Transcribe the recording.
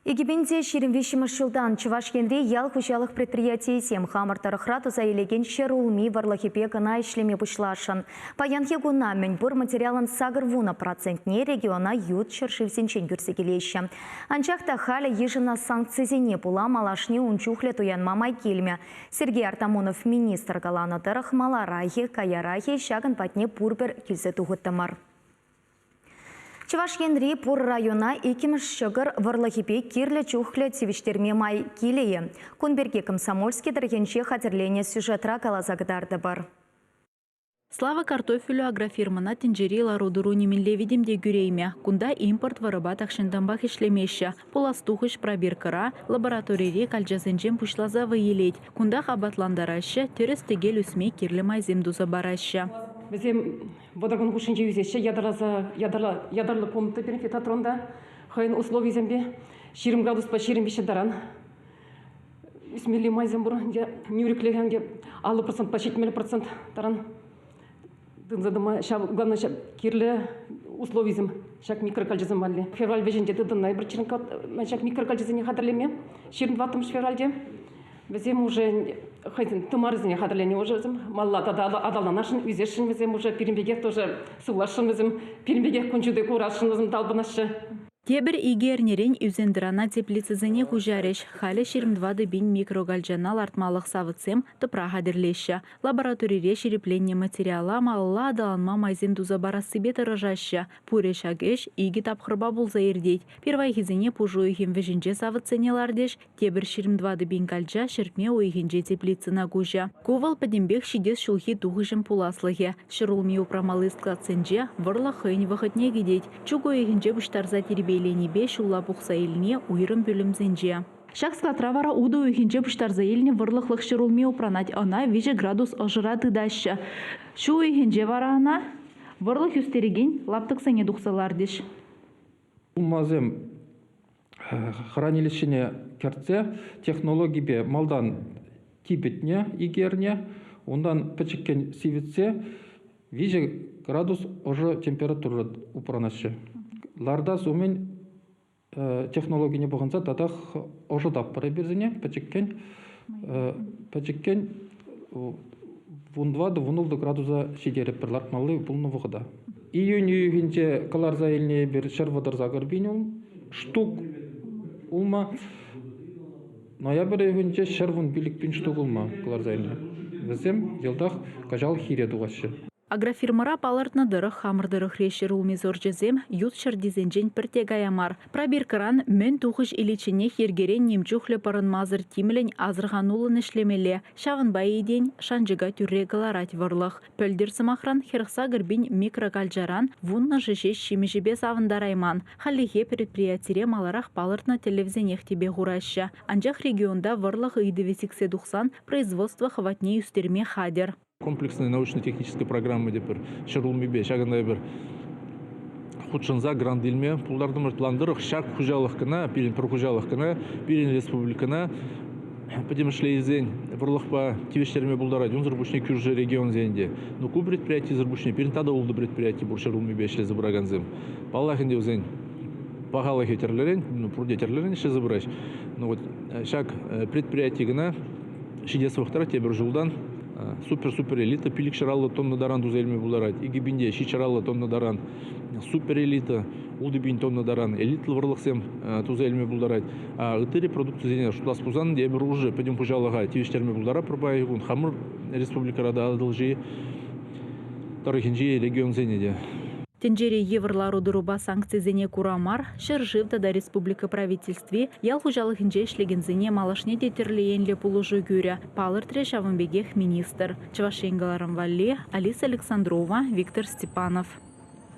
Египенде шерінвешімі жылдан Чувашкенде ял хұжалық предприятие сем хамыртарықра тұзайлеген шерулми варлахипе кына ішлеме бұшлашын. Паянхе гунамен бұр материалын сағырвуна процентне региона ют шыршывсенчен көрсе келеші. Анчақта халі ежіна санкцизене бұла малашне унчухле туянма майкелме. Сергей Артамонов министр галанатырық маларахи, каярахи шағын патне пурбер келсе тұғыттымар. Чувашкенри пур района икимыш шығыр варлахипе кирлі чухлі тивиштерме май келее. Кунберге комсомольский дыргенше хатерление сюжетра калазагдарды бар. Слава картофелю агрофирмана тенджерила родуру немелле видимде гюрейме. Кунда импорт вырыба такшынданбах ишлемеші. Поластухыш пробиркара лабораторире кальджазенжен пушлаза выелеть. Кунда хабатландарашы терестегел үсме кирлі майземдуза барашы. Bizim водогон кушинче yüzеші ядарлы комната перифетатронда хайын условий зембе 20 градус по 25 даран. Үсмелі майзем бұр, нюреклегенге 60% по 70% даран. Дынзадыма, главное, кирлі условий зем, шак микрокальчезем валли. Февраль веженде дыдынна, бір черенка, шак микрокальчезене хадырлеме, 22 февральде. Безем уже хотим тумарзине хадырление уже малла адалнанашын үзешін безем уже перембеге тоже сулашын безем перембеге кончуды курашын безем талбынашы. Тебір игернерен үзендірана теплицізіне хужареш, халі 22 бин микрогалжанал артмалық савыцем тыпраға дірлеші. Лабораторире шерепленне материала малла адаланма майзем дуза барасы беті рыжашы. Пуреш агеш иги тапқырба болза ердейд. Первай хизіне пужу үйхен вежінже савыценелардеш, тебір 22 бин калжа шерпме ойхенже теплицына гужа. Ковал падембек шидес шулхи туғыжым пуласлығы. Шырулми упрамалы складсенже вырла хыйн вахытне гидеть. Чуго ойхенже бұштарза тербе Ленебе шулла бұқса еліне уйрым бөлімзенже. Шақ складравара уды үйхенже бұштарза еліне вырлықлық шырулме упранать ана 5 градус ажыра тыдашы. Шу үйхенже вара ана вырлық үстереген лаптық сәне дұқсалардеш. Мазем хранилищене керце технологибе малдан тибетне игерне, ондан пачеккен сивитсе 5 градус ожы температура упранашы. Ларда сумен технологияне болғанса татах ожыдап пара берзіне пачеккен вундвады вунулды градуса шедеріп бір лартмалы бұлны вғыда. Июнь үйгенде каларза еліне бір шарвадарза гарбин штук улма. Ноябрь үйгенде шарвун билікпен штук улма каларза еліне. Візем елдақ кажал хире дуғашы. Агрофирмара палартнадырық хамырдырық решер улмезор жезем ют шардизенжен піртег аямар. Пробиркаран мен туғыш иличене хергерен немчухле парын мазыр тимлен азырғанулын ішлемеле. Шавынбай еден шанжыга түрре галарать варлық. Пөлдер сымақран херқса гірбін микрокальжаран вунна жешеш шимежебе савындарайман. Халихе предприятире маларақ палартна телевизенех тебе ғурашы. Анжақ регионда варлық үйдевесіксе дұқсан производство хватне үстерме хадер. Комплексная научно-техническая программа депер шырулмебе шагандай бір худшынза грандилме пулдарды мұртландырық шак хужалық кіна, пилін пір хужалық кіна, пилін республикана подемішле изен вұрлықпа тивештерме бұлдарады, он зарбушне күржі регион зенде. Но ку предприятий зарбушне, пилін тада олды предприятий бұл шырулмебе шле забыраганзем. Паллахынде өзен бағалы хетерлерен, пұрдетерлерен шле забыраш. Но вот шак предприятий кіна шидес вақтара тебір жылдан супер элита пилик шаралла тонна даран дузельме буларат. Игибинде ши шаралла тонна даран супер элита улдыбин тонна даран элитл варлыксем тузельме буларат. А ытыре продукты зене шулас пузан де бир уже пойдем пожалага тивиштерме булара пробайгун хамыр республика рада адылжи тарихинжи регион зенеде. Тенджере еврлару дыруба санкцизене курамар, шыржывда да республика правительстве, ял хужалық инже ишлегензене малашне детерлиенле пулужу гюря, палыр трешавынбегех министр. Чавашенгаларым Валли, Алиса Александрова, Виктор Степанов.